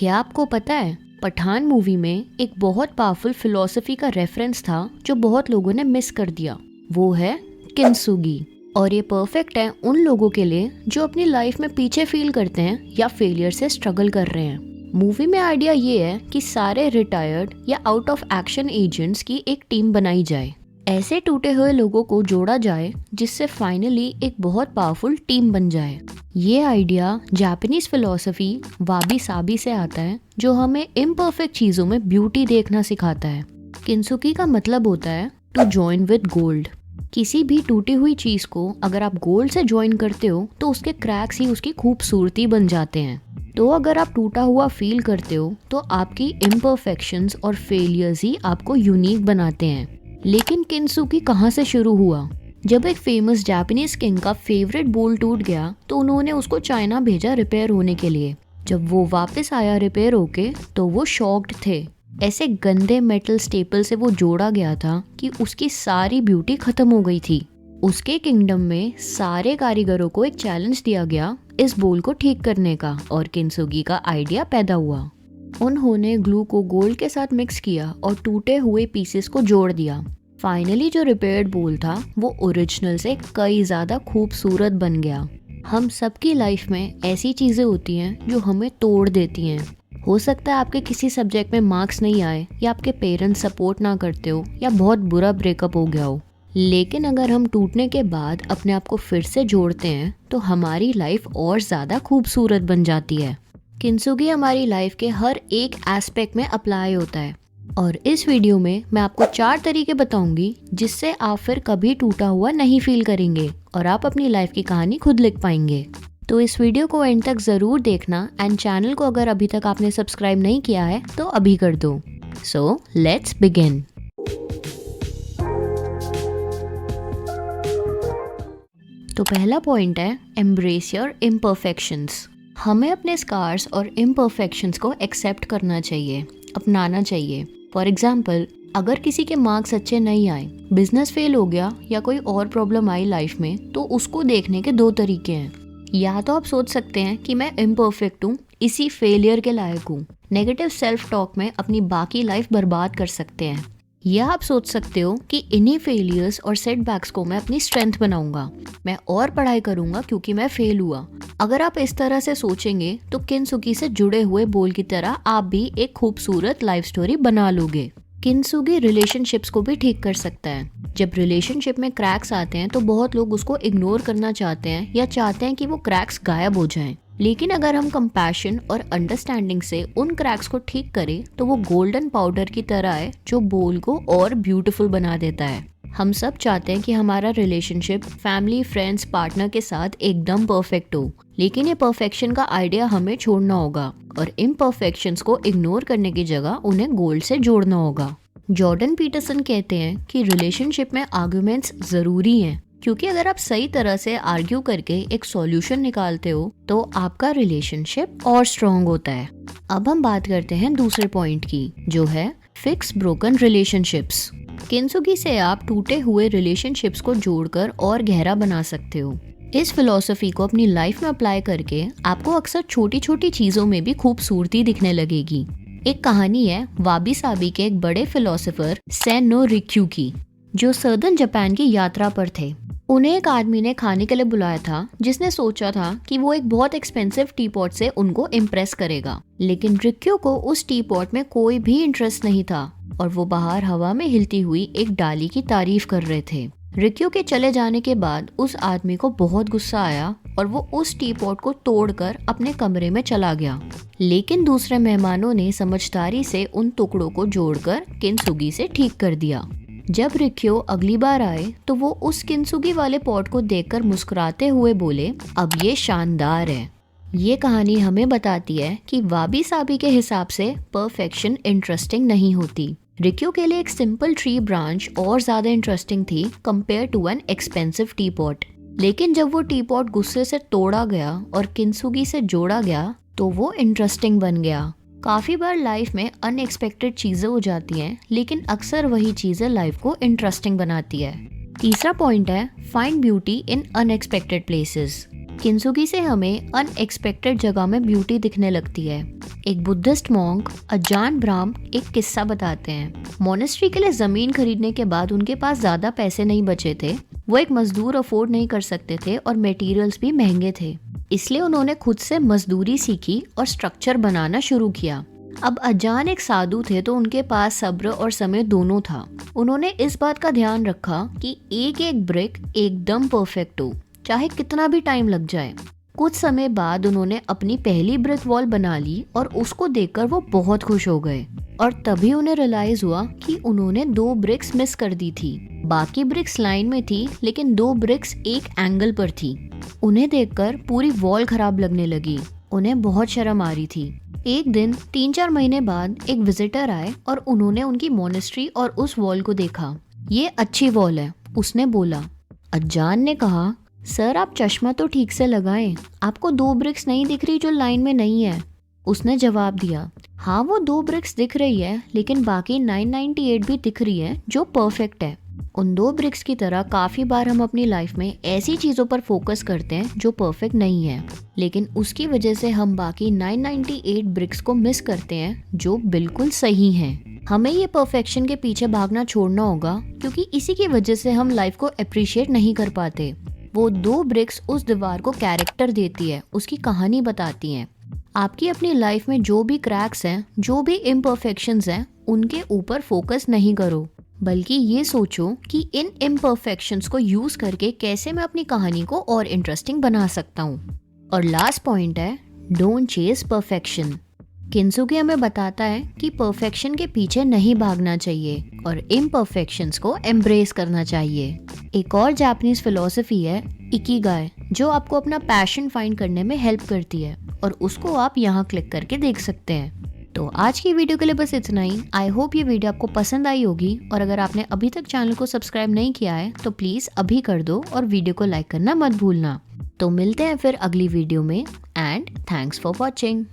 क्या आपको पता है, पठान मूवी में एक बहुत पावरफुल फिलॉसफी का रेफरेंस था जो बहुत लोगों ने मिस कर दिया। वो है किंसुगी। और ये परफेक्ट है उन लोगों के लिए जो अपनी लाइफ में पीछे फील करते हैं या फेलियर से स्ट्रगल कर रहे हैं। मूवी में आइडिया ये है कि सारे रिटायर्ड या आउट ऑफ एक्शन एजेंट्स की एक टीम बनाई जाए। ऐसे टूटे हुए लोगों को जोड़ा जाए जिससे फाइनली एक बहुत पावरफुल टीम बन जाए। ये आइडिया जापानीज फिलॉसफी वाबी साबी से आता है जो हमें इम्परफेक्ट चीजों में ब्यूटी देखना सिखाता है। किंसुकी का मतलब होता है टू जॉइन विद गोल्ड। किसी भी टूटी हुई चीज को अगर आप गोल्ड से ज्वाइन करते हो तो उसके क्रैक्स ही उसकी खूबसूरती बन जाते हैं। तो अगर आप टूटा हुआ फील करते हो तो आपकी इम्परफेक्शंस और फेलियर्स ही आपको यूनिक बनाते हैं। लेकिन किंसुकी कहाँ से शुरू हुआ? जब एक फेमस जापानीज किंग का फेवरेट बोल टूट गया तो उन्होंने उसको चाइना भेजा रिपेयर होने के लिए। जब वो वापस आया रिपेयर होके तो वो शॉक्ड थे। ऐसे गंदे मेटल स्टेपल से वो जोड़ा गया था कि उसकी सारी ब्यूटी खत्म हो गई थी। उसके किंगडम में सारे कारीगरों को एक चैलेंज दिया गया इस बोल को ठीक करने का, और किंसुगी का आइडिया पैदा हुआ। उन्होंने ग्लू को गोल्ड के साथ मिक्स किया और टूटे हुए पीसेस को जोड़ दिया। फाइनली जो रिपेयर्ड बोल था वो ओरिजिनल से कई ज्यादा खूबसूरत बन गया। हम सबकी लाइफ में ऐसी चीजें होती हैं जो हमें तोड़ देती हैं। हो सकता है आपके किसी सब्जेक्ट में मार्क्स नहीं आए, या आपके पेरेंट्स सपोर्ट ना करते हो, या बहुत बुरा ब्रेकअप हो गया हो। लेकिन अगर हम टूटने के बाद अपने आप को फिर से जोड़ते हैं तो हमारी लाइफ और ज्यादा खूबसूरत बन जाती है। किंसुगी हमारी लाइफ के हर एक एस्पेक्ट में अप्लाई होता है, और इस वीडियो में मैं आपको 4 तरीके बताऊंगी जिससे आप फिर कभी टूटा हुआ नहीं फील करेंगे और आप अपनी लाइफ की कहानी खुद लिख पाएंगे। तो इस वीडियो को एंड तक जरूर देखना, एंड चैनल को अगर अभी तक आपने सब्सक्राइब नहीं किया है तो अभी कर दो। So let's begin. तो पहला पॉइंट है एम्ब्रेस योर इम्परफेक्शंस। हमें अपने स्कार्स और इम्परफेक्शंस को एक्सेप्ट करना चाहिए, अपनाना चाहिए। फॉर एग्जाम्पल, अगर किसी के मार्क्स अच्छे नहीं आए, बिजनेस फेल हो गया या कोई और प्रॉब्लम आई लाइफ में, तो उसको देखने के 2 तरीके हैं। या तो आप सोच सकते हैं कि मैं इम्परफेक्ट हूँ, इसी फेलियर के लायक हूँ। नेगेटिव सेल्फ टॉक में अपनी बाकी लाइफ बर्बाद कर सकते हैं। या आप सोच सकते हो कि इन्हीं फेलियर्स और सेटबैक्स को मैं अपनी स्ट्रेंथ बनाऊंगा, मैं और पढ़ाई करूंगा क्योंकि मैं फेल हुआ। अगर आप इस तरह से सोचेंगे तो किंसुगी से जुड़े हुए बोल की तरह आप भी एक खूबसूरत लाइफ स्टोरी बना लोगे। किंसुगी रिलेशनशिप्स को भी ठीक कर सकता है। जब रिलेशनशिप में क्रैक्स आते हैं तो बहुत लोग उसको इग्नोर करना चाहते हैं या चाहते हैं कि वो क्रैक्स गायब हो जाएं। लेकिन अगर हम कंपैशन और अंडरस्टैंडिंग से उन क्रैक्स को ठीक करें तो वो गोल्डन पाउडर की तरह है जो बोल को और ब्यूटीफुल बना देता है। हम सब चाहते हैं कि हमारा रिलेशनशिप फैमिली, फ्रेंड्स, पार्टनर के साथ एकदम परफेक्ट हो, लेकिन ये परफेक्शन का आइडिया हमें छोड़ना होगा और इम्परफेक्शंस को इग्नोर करने की जगह उन्हें गोल्ड से जोड़ना होगा। जॉर्डन पीटरसन कहते हैं कि रिलेशनशिप में आर्ग्यूमेंट्स जरूरी हैं, क्योंकि अगर आप सही तरह से आर्ग्यू करके एक सॉल्यूशन निकालते हो तो आपका रिलेशनशिप और स्ट्रॉन्ग होता है। अब हम बात करते हैं दूसरे पॉइंट की, जो है फिक्स ब्रोकन रिलेशनशिप्स। किंसुगी से आप टूटे हुए रिलेशनशिप्स को जोड़कर और गहरा बना सकते हो। इस फिलॉसफी को अपनी लाइफ में अप्लाई करके आपको अक्सर छोटी छोटी चीजों में भी खूबसूरती दिखने लगेगी। एक कहानी है वाबी साबी के एक बड़े फिलोसोफर सेनो रिक्यू की, जो सदर्न जापान की यात्रा पर थे। उन्हें एक आदमी ने खाने के लिए बुलाया था जिसने सोचा था कि वो एक बहुत एक्सपेंसिव टी पॉट से उनको इम्प्रेस करेगा। लेकिन रिक्यू को उस टी पॉट में कोई भी इंटरेस्ट नहीं था और वो बाहर हवा में हिलती हुई एक डाली की तारीफ कर रहे थे। रिक्यू के चले जाने के बाद उस आदमी को बहुत गुस्सा आया और वो उस टी पॉट को तोड़कर अपने कमरे में चला गया। लेकिन दूसरे मेहमानों ने समझदारी से उन टुकड़ों को जोड़कर किंसुगी से ठीक कर दिया। जब रिक्यू अगली बार आए तो वो उस किंसुगी वाले पॉट को देखकर मुस्कुराते हुए बोले, अब ये शानदार है। ये कहानी हमें बताती है कि वाबी साबी के हिसाब से परफेक्शन इंटरेस्टिंग नहीं होती। रिक्यू के लिए एक सिंपल ट्री ब्रांच और ज्यादा इंटरेस्टिंग थी compare to an expensive tea pot. लेकिन जब वो टी पॉट गुस्से से तोड़ा गया और किंसुगी से जोड़ा गया तो वो इंटरेस्टिंग बन गया। काफी बार लाइफ में अनएक्सपेक्टेड चीजें हो जाती हैं, लेकिन अक्सर वही चीजें लाइफ को इंटरेस्टिंग बनाती है। तीसरा पॉइंट है find beauty in unexpected places. Kintsugi से हमें अनएक्सपेक्टेड जगह में ब्यूटी दिखने लगती है। एक बुद्धिस्ट मॉन्क अजान ब्राह्म एक किस्सा बताते हैं। मोनेस्ट्री के लिए जमीन खरीदने के बाद उनके पास ज्यादा पैसे नहीं बचे थे। वो एक मजदूर अफोर्ड नहीं कर सकते थे और मटेरियल्स भी महंगे थे, इसलिए उन्होंने खुद से मजदूरी सीखी और स्ट्रक्चर बनाना शुरू किया। अब अजान एक साधु थे तो उनके पास सब्र और समय दोनों था। उन्होंने इस बात का ध्यान रखा कि एक एक ब्रिक एकदम परफेक्ट हो, चाहे कितना भी टाइम लग जाए। कुछ समय बाद उन्होंने अपनी पहली ब्रिक वॉल बना ली और उसको देखकर वो बहुत खुश हो गए। और तभी उन्हें रियलाइज हुआ कि उन्होंने 2 ब्रिक्स मिस कर दी थी। बाकी ब्रिक्स लाइन में थी लेकिन 2 ब्रिक्स एक एंगल पर थी। उन्हें देखकर पूरी वॉल खराब लगने लगी। उन्हें बहुत शर्म आ रही थी। एक दिन 3-4 महीने बाद एक विजिटर आए और उन्होंने उनकी मोनेस्ट्री और उस वॉल को देखा। ये अच्छी वॉल है, उसने बोला। अजान ने कहा, सर आप चश्मा तो ठीक से लगाएं, आपको 2 ब्रिक्स नहीं दिख रही जो लाइन में नहीं है। उसने जवाब दिया, हाँ वो 2 ब्रिक्स दिख रही है लेकिन बाकी 998 भी दिख रही है जो परफेक्ट है। उन 2 ब्रिक्स की तरह काफी बार हम अपनी लाइफ में ऐसी चीजों पर फोकस करते हैं जो परफेक्ट नहीं है, लेकिन उसकी वजह से हम बाकी 998 ब्रिक्स को मिस करते हैं जो बिल्कुल सही हैं। हमें ये परफेक्शन के पीछे भागना छोड़ना होगा, क्योंकि इसी की वजह से हम लाइफ को अप्रिशिएट नहीं कर पाते। वो 2 ब्रिक्स उस दीवार को कैरेक्टर देती है, उसकी कहानी बताती हैं। आपकी अपनी लाइफ में जो भी क्रैक्स हैं, जो भी इम्परफेक्शंस हैं, उनके ऊपर फोकस नहीं करो, बल्कि ये सोचो कि इन इम्परफेक्शंस को यूज करके कैसे मैं अपनी कहानी को और इंटरेस्टिंग बना सकता हूँ। और लास्ट पॉइंट है, डोंट चेस परफेक्शन। किंसुगी हमें बताता है कि परफेक्शन के पीछे नहीं भागना चाहिए और इम्परफेक्शंस को एम्ब्रेस करना चाहिए। एक और जापानीज फिलॉसफी है इकिगाई, जो आपको अपना पैशन फाइंड करने में हेल्प करती है, और उसको आप यहाँ क्लिक करके देख सकते हैं। तो आज की वीडियो के लिए बस इतना ही। आई होप ये वीडियो आपको पसंद आई होगी, और अगर आपने अभी तक चैनल को सब्सक्राइब नहीं किया है तो प्लीज अभी कर दो और वीडियो को लाइक करना मत भूलना। तो मिलते हैं फिर अगली वीडियो में, एंड थैंक्स फॉर वॉचिंग।